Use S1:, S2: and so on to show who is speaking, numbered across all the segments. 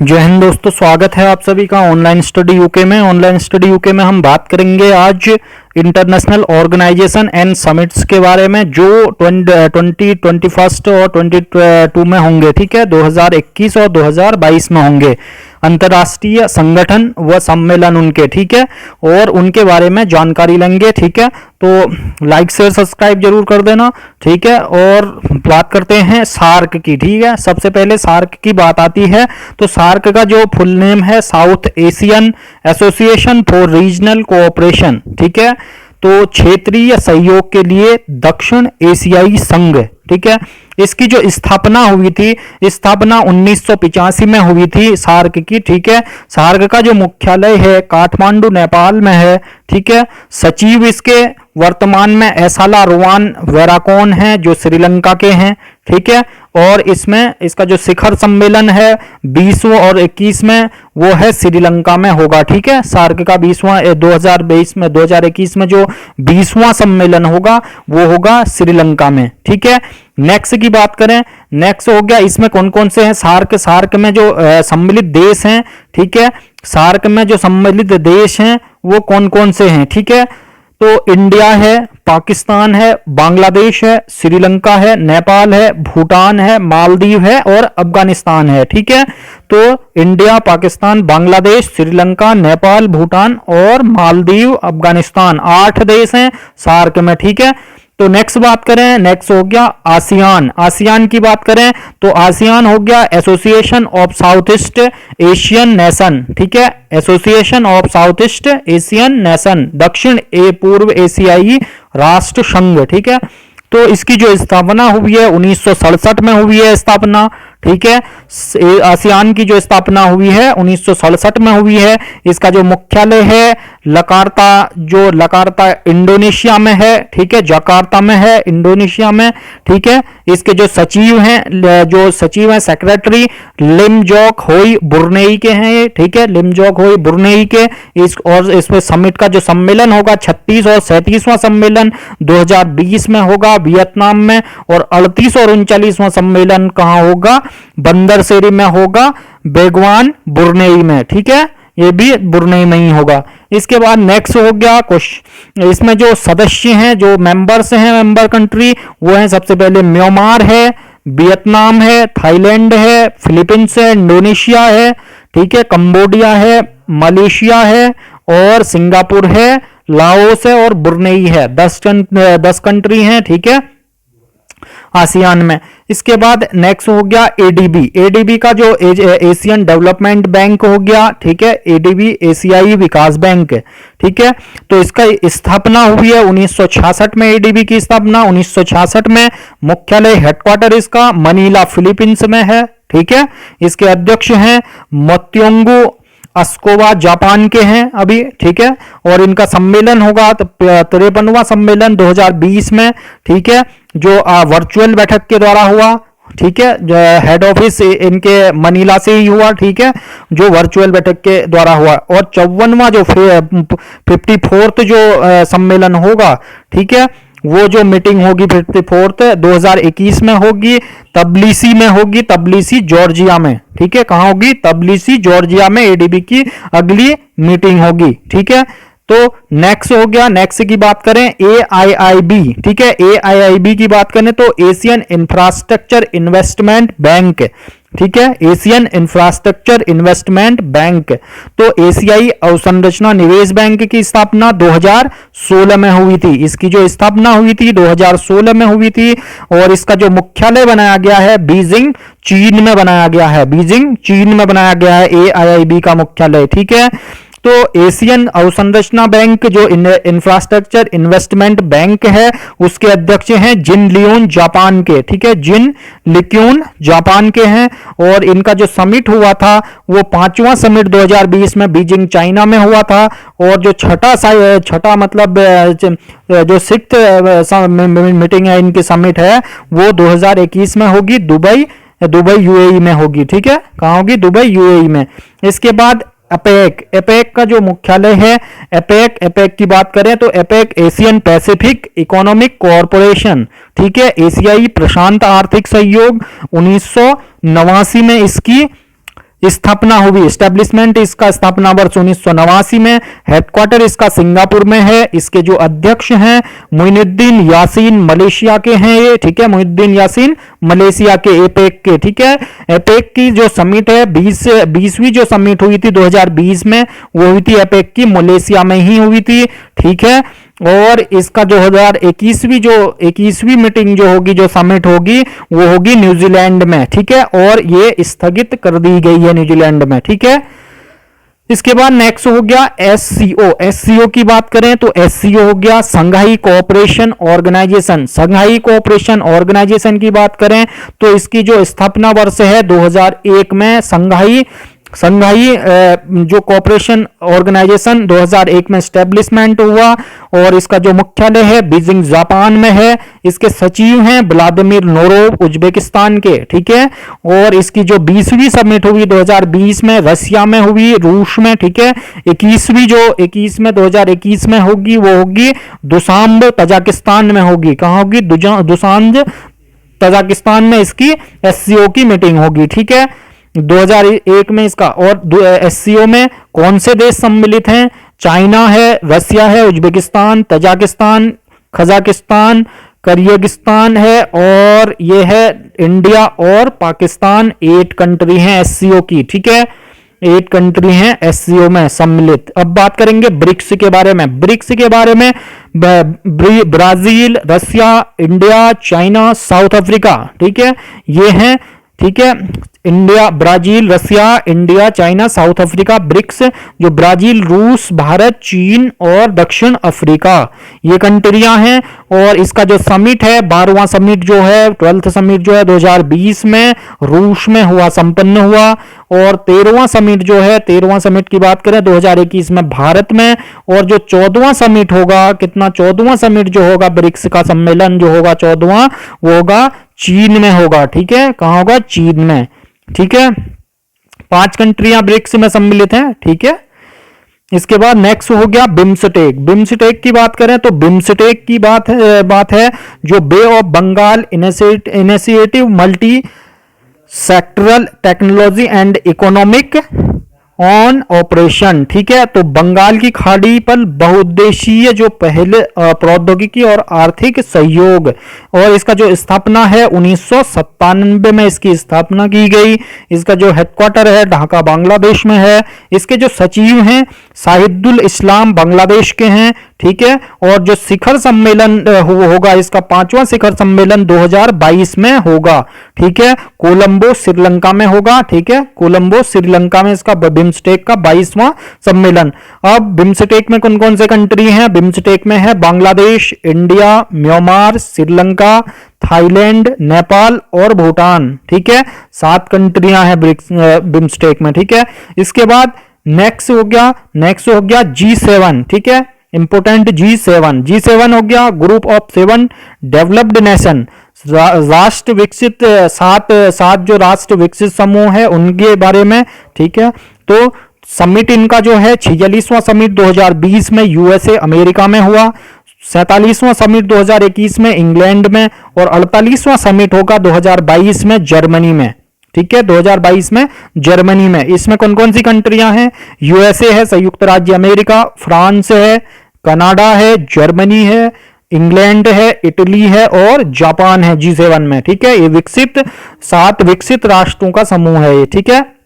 S1: जय हिंद दोस्तों, स्वागत है आप सभी का ऑनलाइन स्टडी यूके में। ऑनलाइन स्टडी यूके में हम बात करेंगे आज इंटरनेशनल ऑर्गेनाइजेशन एंड समिट्स के बारे में जो 2021 और 22 में होंगे। ठीक है, 2021 और 2022 में होंगे अंतर्राष्ट्रीय संगठन व सम्मेलन उनके। ठीक है, और उनके बारे में जानकारी लेंगे। ठीक है, तो लाइक शेयर सब्सक्राइब जरूर कर देना। ठीक है, और बात करते हैं सार्क की। ठीक है, सबसे पहले सार्क की बात आती है तो सार्क का जो फुल नेम है south Asian association for regional cooperation. ठीक है, तो क्षेत्रीय सहयोग के लिए दक्षिण एशियाई संघ। ठीक है, इसकी जो स्थापना हुई थी, स्थापना 1985 में हुई थी सार्क की। ठीक है, सार्क का जो मुख्यालय है काठमांडू नेपाल में है। ठीक है, सचिव इसके वर्तमान में एसाला रुवान वेराकोन हैं जो श्रीलंका के हैं। ठीक है, और इसमें इसका जो शिखर सम्मेलन है 20वां और 21 में वो है श्रीलंका में होगा। ठीक है, सार्क का 20वां 2022 में 2021 में जो 20वां सम्मेलन होगा वो होगा श्रीलंका में। ठीक है, नेक्स्ट की बात करें, नेक्स्ट हो गया इसमें कौन कौन से हैं सार्क में जो सम्मिलित देश हैं। ठीक है, सार्क में जो सम्मिलित देश हैं वो कौन कौन से हैं। ठीक है, तो इंडिया है, पाकिस्तान है, बांग्लादेश है, श्रीलंका है, नेपाल है, भूटान है, मालदीव है और अफगानिस्तान है। ठीक है, तो इंडिया, पाकिस्तान, बांग्लादेश, श्रीलंका, नेपाल, भूटान और मालदीव, अफगानिस्तान 8 देश हैं सार्क में। ठीक है, तो नेक्स्ट बात करें, नेक्स्ट हो गया आसियान। आसियान की बात करें तो आसियान हो गया association of south east Asian nation. ठीक है, association of south east Asian nation, दक्षिण पूर्व एशियाई राष्ट्र संघ। ठीक है, तो इसकी जो स्थापना हुई है 1967 में हुई है स्थापना। ठीक है, आसियान की जो स्थापना हुई है 1967 में हुई है। इसका जो मुख्यालय है लकार्ता इंडोनेशिया में है। ठीक है, जकार्ता में है इंडोनेशिया में। ठीक है, इसके जो सचिव हैं सेक्रेटरी लिमजोक होई बुर्नेई के हैं। ठीक है, लिमजोक होई बुर्नेई के। और इसमें समिट का जो सम्मेलन होगा 36 और 37वां सम्मेलन 2020 में होगा वियतनाम में, और 38 और 39वां सम्मेलन कहां होगा, बंदरसेरी में होगा, बेगवान बुर्नेई में। ठीक है, ये भी बुर्नेई में ही होगा। इसके बाद नेक्स्ट हो गया इसमें जो सदस्य हैं, जो मेंबर्स हैं, मेंबर कंट्री वो हैं, सबसे पहले म्यांमार है, वियतनाम है, थाईलैंड है, फिलीपींस है, इंडोनेशिया है। ठीक है, कंबोडिया है, मलेशिया है और सिंगापुर है, लाओस है और बुर्नेई है। 10 कंट्री हैं। ठीक है, आसियान में। इसके बाद नेक्स्ट हो गया एडीबी। एडीबी का जो एशियन डेवलपमेंट बैंक हो गया। ठीक है, एडीबी एशियाई विकास बैंक। ठीक है, तो इसका स्थापना हुई है 1966 में। एडीबी की स्थापना 1966 में। मुख्यालय हेडक्वार्टर इसका मनीला फिलीपींस में है। ठीक है, इसके अध्यक्ष हैं मोत्योंगु अस्कोवा जापान के हैं अभी। ठीक है, और इनका सम्मेलन होगा 53वां सम्मेलन 2020 में। ठीक है, जो वर्चुअल बैठक के द्वारा हुआ। ठीक है, हेड ऑफिस इनके मनीला से ही हुआ। ठीक है, जो वर्चुअल बैठक के द्वारा हुआ। और 54वां जो 54th जो सम्मेलन होगा। ठीक है, वो जो मीटिंग होगी 54th 2021 में होगी, तबलीसी में होगी, तबलीसी जॉर्जिया में। ठीक है, कहां होगी, तबलीसी जॉर्जिया में एडीबी की अगली मीटिंग होगी। ठीक है, तो नेक्स्ट हो गया, नेक्स्ट की बात करें एआईआईबी। ठीक है, एआईआईबी की बात करें तो एशियन इंफ्रास्ट्रक्चर इन्वेस्टमेंट बैंक। ठीक है, एशियन इंफ्रास्ट्रक्चर इन्वेस्टमेंट बैंक। तो एशियाई अवसंरचना निवेश बैंक की स्थापना 2016 में हुई थी। इसकी जो स्थापना हुई थी 2016 में हुई थी। और इसका जो मुख्यालय बनाया गया है बीजिंग चीन में बनाया गया है। बीजिंग चीन में बनाया गया है एआईआईबी का मुख्यालय। ठीक है, तो एशियन अवसंरचना बैंक जो इंफ्रास्ट्रक्चर इन्वेस्टमेंट बैंक है उसके अध्यक्ष हैं जिन लियोन जापान के। ठीक है, जिन लिक्यून जापान के हैं। और इनका जो समिट हुआ था वो 5वां समिट 2020 में बीजिंग चाइना में हुआ था। और जो छठा मतलब जो 6th मीटिंग है इनकी समिट है वो 2021 में होगी, दुबई यूएई में होगी। ठीक है, कहां होगी, दुबई यूएई में। इसके बाद एपेक का जो मुख्यालय है एपेक की बात करें तो APEC Asian Pacific economic corporation, ठीक है, एशियाई प्रशांत आर्थिक सहयोग 1989 में इसकी स्थापना हुई, एस्टेब्लिशमेंट इसका स्थापना वर्ष 1989 में। हेडक्वार्टर इसका सिंगापुर में है। इसके जो अध्यक्ष हैं मोइनुद्दीन यासीन, मलेशिया के हैं ये, ठीक है, मोइनुद्दीन यासीन मलेशिया के, एपेक के, ठीक है। एपेक की जो समिट है 20वीं जो समिट हुई थी 2020 में, वो हुई थी एपेक की, मलेशिया में ही हुई थी, ठीक है। और इसका 21वीं मीटिंग जो होगी, जो समिट होगी, वो होगी न्यूजीलैंड में, ठीक है, और ये स्थगित कर दी गई है न्यूजीलैंड में, ठीक है। इसके बाद नेक्स्ट हो गया एससीओ। एससीओ की बात करें तो एससीओ हो गया संघाई कोऑपरेशन ऑर्गेनाइजेशन। संघाई कोऑपरेशन ऑर्गेनाइजेशन की बात करें तो इसकी जो स्थापना वर्ष है 2001 में। संघाई जो कोऑपरेशन ऑर्गेनाइजेशन 2001 में स्टैब्लिशमेंट हुआ और इसका जो मुख्यालय है बीजिंग जापान में है। इसके सचिव हैं व्लादिमीर नोरोव उज्बेकिस्तान के, ठीक है। और इसकी जो 20वीं समिट हुई 2020 में रसिया में हुई, रूस में, ठीक है। 2021 में होगी, वो होगी दुशांब तजाकिस्तान में होगी। कहां होगी? दुशांब तजाकिस्तान में इसकी एससीओ की मीटिंग होगी, ठीक है, 2001 में इसका। और एससीओ में कौन से देश सम्मिलित हैं? चाइना है, रसिया है, उज्बेकिस्तान, तजाकिस्तान, कजाकिस्तान, किर्गिस्तान है और ये है इंडिया और पाकिस्तान। 8 कंट्री हैं एससीओ की, ठीक है, 8 कंट्री हैं एससीओ में सम्मिलित। अब बात करेंगे ब्रिक्स के बारे में। ब्रिक्स के बारे में Brazil, Russia, India, China, South Africa, ठीक है, ये हैं, ठीक है। India, Brazil, Russia, India, China, South Africa, BRICS. जो ब्राजील, रूस, भारत, चीन और दक्षिण अफ्रीका, ये कंट्रियां हैं। और इसका जो समिट है 12वां समिट जो है, 12th समिट जो है 2020 में रूस में हुआ, संपन्न हुआ। और 13वां समिट जो है, 13वां समिट की बात करें 2021 में भारत में। और जो 14वां समिट होगा, कितना 14वां समिट जो होगा ब्रिक्स का सम्मेलन जो होगा 14वां, वो होगा चीन में होगा, ठीक है। कहां होगा? चीन में, ठीक है। 5 कंट्रियां ब्रिक्स में सम्मिलित हैं, ठीक है। इसके बाद नेक्स्ट हो गया बिम्स्टेक। बिम्स्टेक की बात करें तो बिम्स्टेक की बात है जो Bay of Bengal initiative multi sectoral technology and economic cooperation, ठीक है। तो बंगाल की खाड़ी पर बहुउद्देशीय जो पहले प्रौद्योगिकी और आर्थिक सहयोग, और इसका जो स्थापना है 1997 में इसकी स्थापना की गई। इसका जो हेडक्वार्टर है ढाका बांग्लादेश में है। इसके जो सचिव हैं शाहिदुल इस्लाम बांग्लादेश के हैं, ठीक है। और जो शिखर सम्मेलन होगा, इसका 5वां शिखर सम्मेलन 2022 में होगा, ठीक है, कोलंबो श्रीलंका में होगा, ठीक है, कोलंबो श्रीलंका में इसका बिम्स्टेक का 22वां सम्मेलन। अब बिम्स्टेक में कौन कौन से कंट्री हैं? बिम्स्टेक में है Bangladesh, India, Myanmar, Sri Lanka, Thailand, Nepal और भूटान, ठीक है। 7 कंट्रियां हैं बिम्स्टेक में, ठीक है। इसके बाद नेक्स्ट हो गया G7, ठीक है, इंपोर्टेंट G7 हो गया ग्रुप ऑफ 7 डेवलप्ड नेशन, राष्ट्र विकसित 7 जो राष्ट्र विकसित समूह है उनके बारे में, ठीक है। तो समिट इनका जो है 46वां समिट 2020 में यूएसए अमेरिका में हुआ, 47वां समिट 2021 में इंग्लैंड में और 48वां समिट होगा 2022 में जर्मनी में, ठीक है, 2022 में जर्मनी में। इसमें कौन कौन सी कंट्रियां हैं? यूएसए है, संयुक्त राज्य अमेरिका, फ्रांस है, कनाडा है, जर्मनी है, इंग्लैंड है, इटली है और जापान है G7 में, ठीक है। ये 7 विकसित राष्ट्रों का समूह है ये, ठीक है।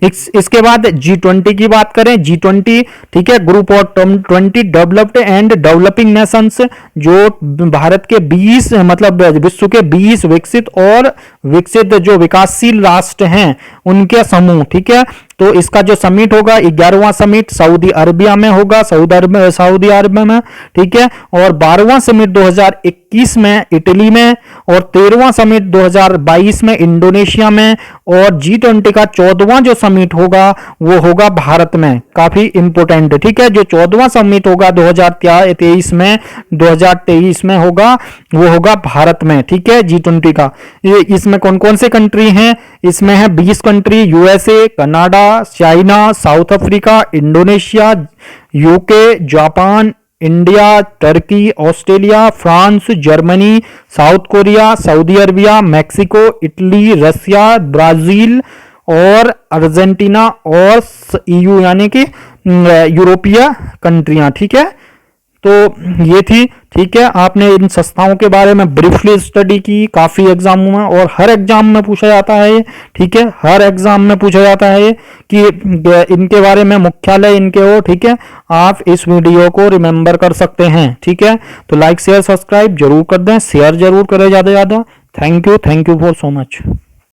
S1: इसके बाद G20 की बात करें, G20, ठीक है, group of 20 developed and developing Nations, जो भारत के 20 मतलब विश्व के 20 विकसित और विकसित जो विकासशील राष्ट्र हैं उनके समूह, ठीक है। तो इसका जो समिट होगा 11वां समिट सऊदी अरबिया में होगा, सऊदी अरब में, ठीक है। और 12वां समिट 2021 में इटली में और 13वां समिट 2022 में इंडोनेशिया में और G20 का 14वां जो समिट होगा वो होगा भारत में, काफी इंपोर्टेंट, ठीक है। जो 14वां समिट होगा 2023 में होगा, वो होगा भारत में, ठीक है, G20 का। इसमें कौन कौन से कंट्री हैं? इसमें है 20 country, USA, Canada, China, South Africa, Indonesia, UK, Japan, India, Turkey, Australia, France, Germany, South Korea, Saudi Arabia, Mexico, Italy, Russia, Brazil और अर्जेंटीना और EU यानी कि यूरोपीय कंट्रियां। ठीक है, तो ये थी। ठीक है, आपने इन संस्थाओं के बारे में ब्रीफली स्टडी की काफी एग्जामों में, और हर एग्जाम में पूछा जाता है ये। ठीक है, हर एग्जाम में पूछा जाता है ये कि इनके बारे में मुख्यालय इनके हो। ठीक है, आप इस वीडियो को रिमेंबर कर सकते हैं। ठीक है, तो लाइक शेयर सब्सक्राइब जरूर कर दें, शेयर जरूर करें ज्यादा से ज्यादा। Thank you for so much.